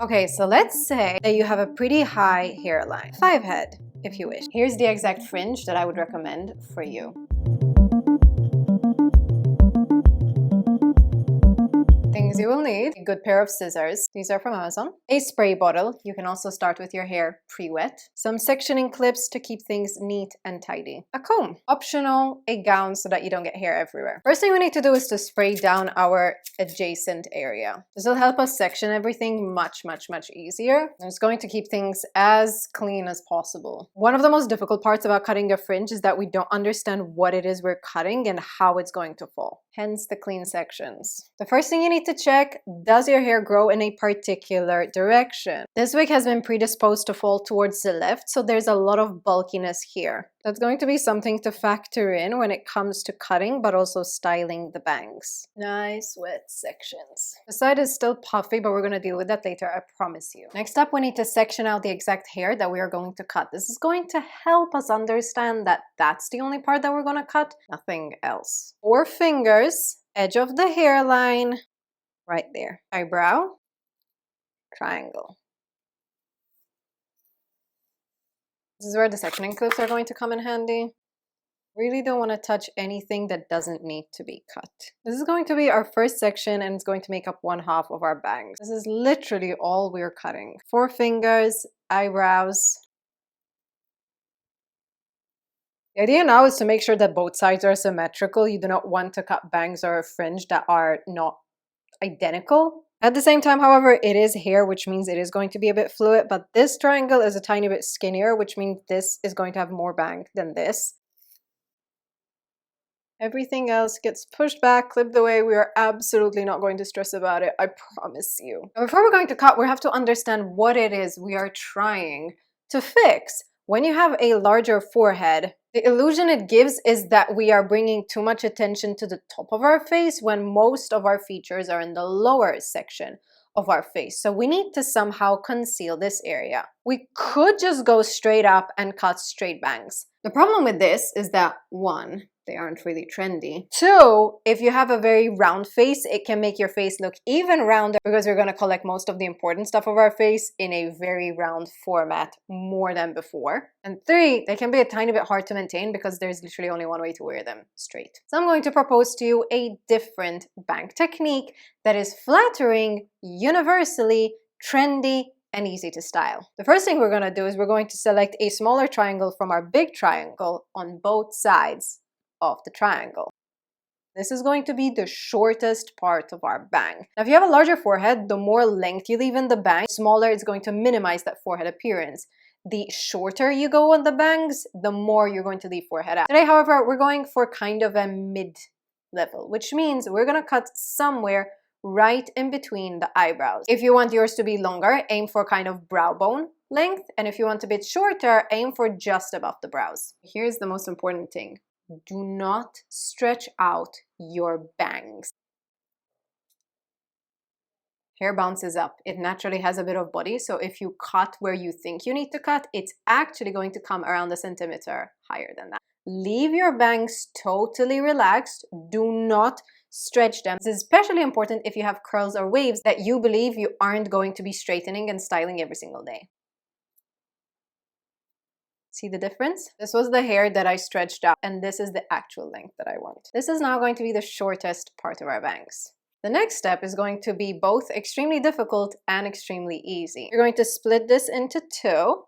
Okay, so let's say that you have a pretty high hairline, 5 head if you wish. Here's the exact fringe that I would recommend for you. Things you will need: a good pair of scissors, these are from Amazon, a spray bottle, you can also start with your hair pre-wet, some sectioning clips to keep things neat and tidy, a comb, optional, a gown so that you don't get hair everywhere. First thing we need to do is to spray down our adjacent area. This will help us section everything much easier, and it's going to keep things as clean as possible. One of the most difficult parts about cutting a fringe is that we don't understand what it is we're cutting and how it's going to fall, hence the clean sections. The first thing you need to check: does your hair grow in a particular direction? This wig has been predisposed to fall towards the left, so there's a lot of bulkiness here. That's going to be something to factor in when it comes to cutting, but also styling the bangs. Nice wet sections. The side is still puffy, but we're going to deal with that later, I promise you. Next up, we need to section out the exact hair that we are going to cut. This is going to help us understand that that's the only part that we're going to cut, nothing else. 4 fingers, edge of the hairline, right there. Eyebrow, triangle. This is where the sectioning clips are going to come in handy. Really don't want to touch anything that doesn't need to be cut. This is going to be our first section, and it's going to make up 1/2 of our bangs. This is literally all we're cutting. 4 fingers, eyebrows. The idea now is to make sure that both sides are symmetrical. You do not want to cut bangs or a fringe that are not identical. At the same time, however, it is hair, which means it is going to be a bit fluid, but this triangle is a tiny bit skinnier, which means this is going to have more bang than this. Everything else gets pushed back, clipped away. We are absolutely not going to stress about it, I promise you. Now, before we're going to cut, we have to understand what it is we are trying to fix. When you have a larger forehead, the illusion it gives is that we are bringing too much attention to the top of our face when most of our features are in the lower section of our face. So we need to somehow conceal this area. We could just go straight up and cut straight bangs. The problem with this is that 1, they aren't really trendy. 2, if you have a very round face, it can make your face look even rounder because we're going to collect most of the important stuff of our face in a very round format more than before. And 3, they can be a tiny bit hard to maintain because there's literally only one way to wear them: straight. So I'm going to propose to you a different bang technique that is flattering, universally, trendy, and easy to style. The first thing we're going to do is we're going to select a smaller triangle from our big triangle on both sides of the triangle. This is going to be the shortest part of our bang. Now, if you have a larger forehead, the more length you leave in the bang, smaller it's going to minimize that forehead appearance. The shorter you go on the bangs, the more you're going to leave forehead out. Today, however, we're going for kind of a mid-level, which means we're going to cut somewhere right in between the eyebrows. If you want yours to be longer, aim for kind of brow bone length, and if you want a bit shorter, aim for just above the brows. Here's the most important thing: do not stretch out your bangs. Hair bounces up. It naturally has a bit of body, so if you cut where you think you need to cut, it's actually going to come around a centimeter higher than that. Leave your bangs totally relaxed. Do not stretch them. This is especially important if you have curls or waves that you believe you aren't going to be straightening and styling every single day. See the difference? This was the hair that I stretched out, and this is the actual length that I want. This is now going to be the shortest part of our bangs. The next step is going to be both extremely difficult and extremely easy. We're going to split this into 2.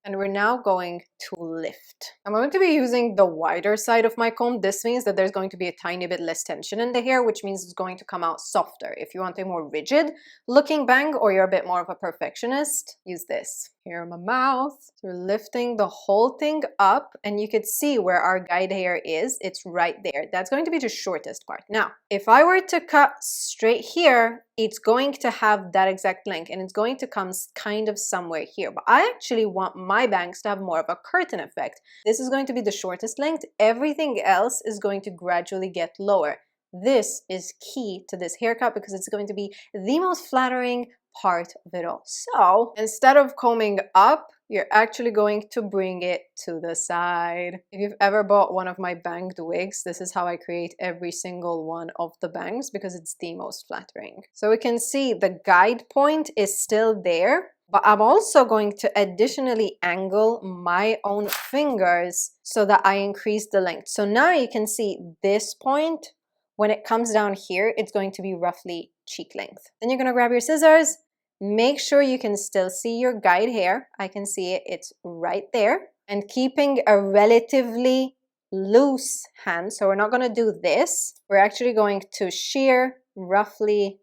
And we're now going to lift. I'm going to be using the wider side of my comb. This means that there's going to be a tiny bit less tension in the hair, which means it's going to come out softer. If you want a more rigid looking bang, or you're a bit more of a perfectionist, use this. Here in my mouth. So we're lifting the whole thing up, and you could see where our guide hair is. It's right there. That's going to be the shortest part. Now, if I were to cut straight here, it's going to have that exact length, and it's going to come kind of somewhere here. But I actually want my bangs to have more of a curtain effect. This is going to be the shortest length. Everything else is going to gradually get lower. This is key to this haircut because it's going to be the most flattering part of it all. So instead of combing up, you're actually going to bring it to the side. If you've ever bought one of my banged wigs, this is how I create every single one of the bangs because it's the most flattering. So we can see the guide point is still there, but I'm also going to additionally angle my own fingers so that I increase the length. So now you can see this point, when it comes down here, it's going to be roughly cheek length. Then you're gonna grab your scissors. Make sure you can still see your guide hair. I can see it, it's right there. And keeping a relatively loose hand, so we're not gonna do this. We're actually going to shear roughly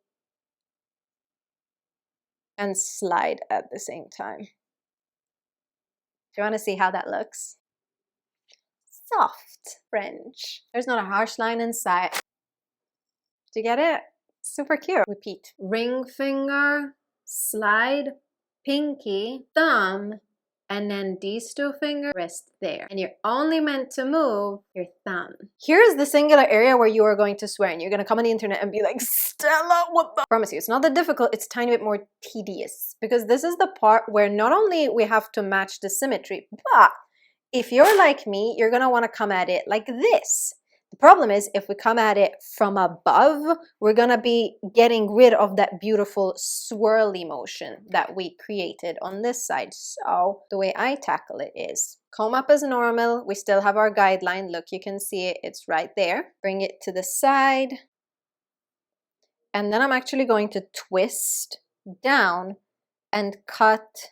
and slide at the same time. Do you wanna see how that looks? Soft fringe. There's not a harsh line inside. Do you get it? Super cute. Repeat. Ring finger, slide, pinky, thumb, and then these two fingers, wrist there. And you're only meant to move your thumb. Here's the singular area where you are going to swear, and you're gonna come on the internet and be like, Stella, what the? I promise you, it's not that difficult, it's a tiny bit more tedious. Because this is the part where not only we have to match the symmetry, but if you're like me, you're gonna wanna come at it like this. The problem is if we come at it from above, we're gonna be getting rid of that beautiful swirly motion that we created on this side. So the way I tackle it is comb up as normal. We still have our guideline. Look, you can see it, it's right there. Bring it to the side. And then I'm actually going to twist down and cut,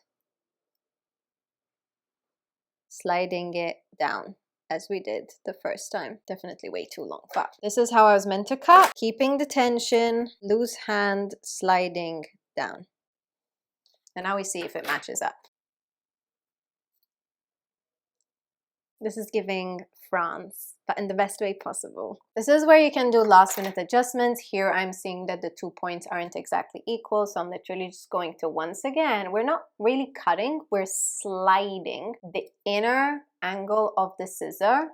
sliding it down as we did the first time. Definitely way too long, but this is how I was meant to cut. Keeping the tension, loose hand, sliding down. And now we see if it matches up. This is giving France, but in the best way possible. This is where you can do last minute adjustments. Here I'm seeing that the 2 points aren't exactly equal, so I'm literally just going to, once again, we're not really cutting, we're sliding the inner angle of the scissor,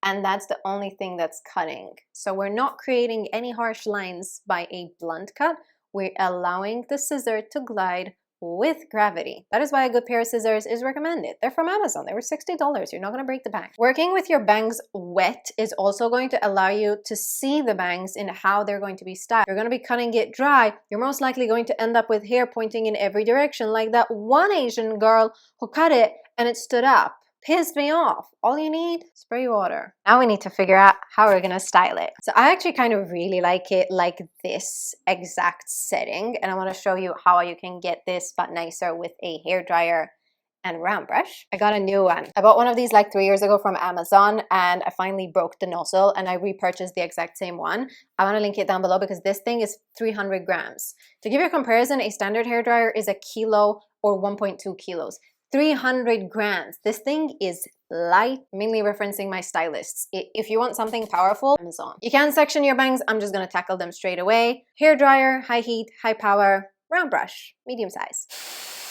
and that's the only thing that's cutting. So we're not creating any harsh lines by a blunt cut. We're allowing the scissor to glide with gravity. That is why a good pair of scissors is recommended. They're from Amazon. They were $60. You're not going to break the bank. Working with your bangs wet is also going to allow you to see the bangs in how they're going to be styled. You're going to be cutting it dry. You're most likely going to end up with hair pointing in every direction, like that one Asian girl who cut it and it stood up. Pissed me off. All you need, spray water. Now we need to figure out how we're gonna style it. So I actually kind of really like it like this exact setting, and I want to show you how you can get this but nicer with a hairdryer and round brush. I got a new one. I bought one of these like 3 years ago from Amazon, and I finally broke the nozzle and I repurchased the exact same one. I want to link it down below because this thing is 300 grams. To give you a comparison, a standard hairdryer is a kilo or 1.2 kilos. 300 grams. This thing is light, mainly referencing my stylists. If you want something powerful, Amazon. You can section your bangs. I'm just gonna tackle them straight away. Hair dryer, high heat, high power, round brush, medium size.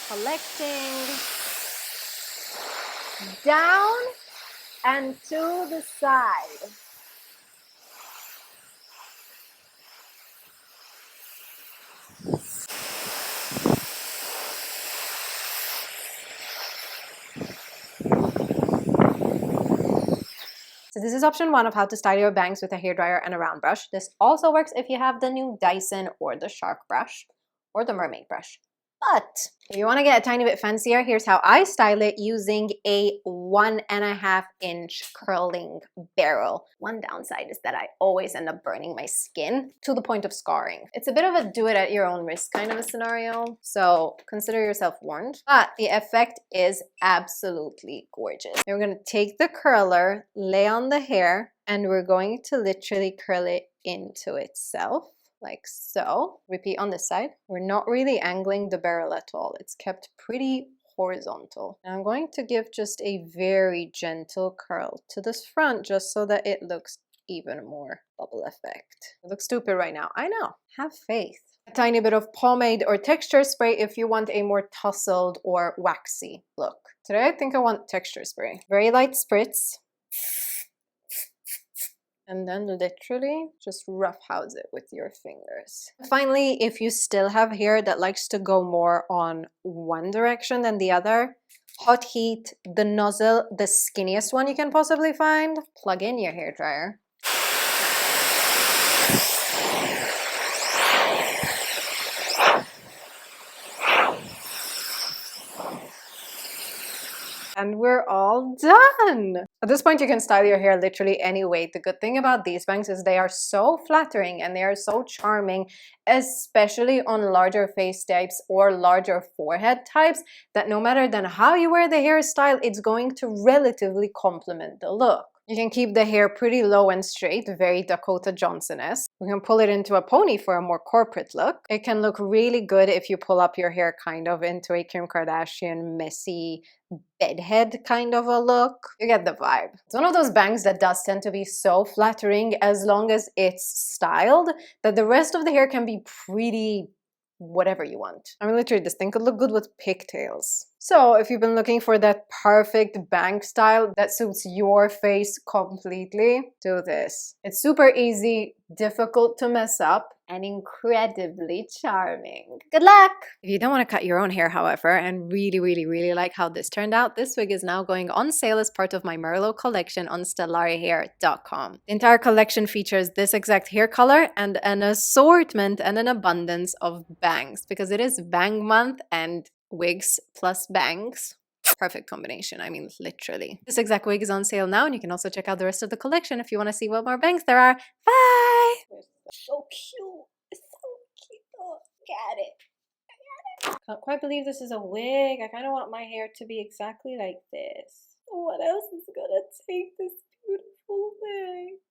Collecting down and to the side. So this is option 1 of how to style your bangs with a hairdryer and a round brush. This also works if you have the new Dyson or the Shark brush or the Mermaid brush. But if you want to get a tiny bit fancier, here's how I style it using a 1.5 inch curling barrel. One downside is that I always end up burning my skin to the point of scarring. It's a bit of a do it at your own risk kind of a scenario, so consider yourself warned. But the effect is absolutely gorgeous. We're going to take the curler, lay on the hair, and we're going to literally curl it into itself. Like so. Repeat on this side. We're not really angling the barrel at all. It's kept pretty horizontal. And I'm going to give just a very gentle curl to this front just so that it looks even more bubble effect. It looks stupid right now. I know. Have faith. A tiny bit of pomade or texture spray if you want a more tousled or waxy look. Today I think I want texture spray. Very light spritz. And then literally just roughhouse it with your fingers. Finally, if you still have hair that likes to go more on one direction than the other, hot heat the nozzle, the skinniest one you can possibly find. Plug in your hair dryer. And we're all done. At this point, you can style your hair literally any way. The good thing about these bangs is they are so flattering and they are so charming, especially on larger face types or larger forehead types, that no matter then how you wear the hairstyle, it's going to relatively complement the look. You can keep the hair pretty low and straight, very Dakota Johnson-esque. We can pull it into a pony for a more corporate look. It can look really good if you pull up your hair kind of into a Kim Kardashian messy bedhead kind of a look. You get the vibe. It's one of those bangs that does tend to be so flattering as long as it's styled that the rest of the hair can be pretty whatever you want. I mean, literally, this thing could look good with pigtails. So if you've been looking for that perfect bang style that suits your face completely, do this. It's super easy, difficult to mess up, and incredibly charming. Good luck! If you don't want to cut your own hair, however, and really like how this turned out, this wig is now going on sale as part of my Merlot collection on stellarihair.com. The entire collection features this exact hair color and an assortment and an abundance of bangs, because it is bang month and wigs plus bangs. Perfect combination, I mean, literally. This exact wig is on sale now, and you can also check out the rest of the collection if you want to see what more bangs there are. Bye! So cute. It's so cute. Look at it. Can't quite believe this is a wig. I kind of want my hair to be exactly like this. What else is gonna take this beautiful wig?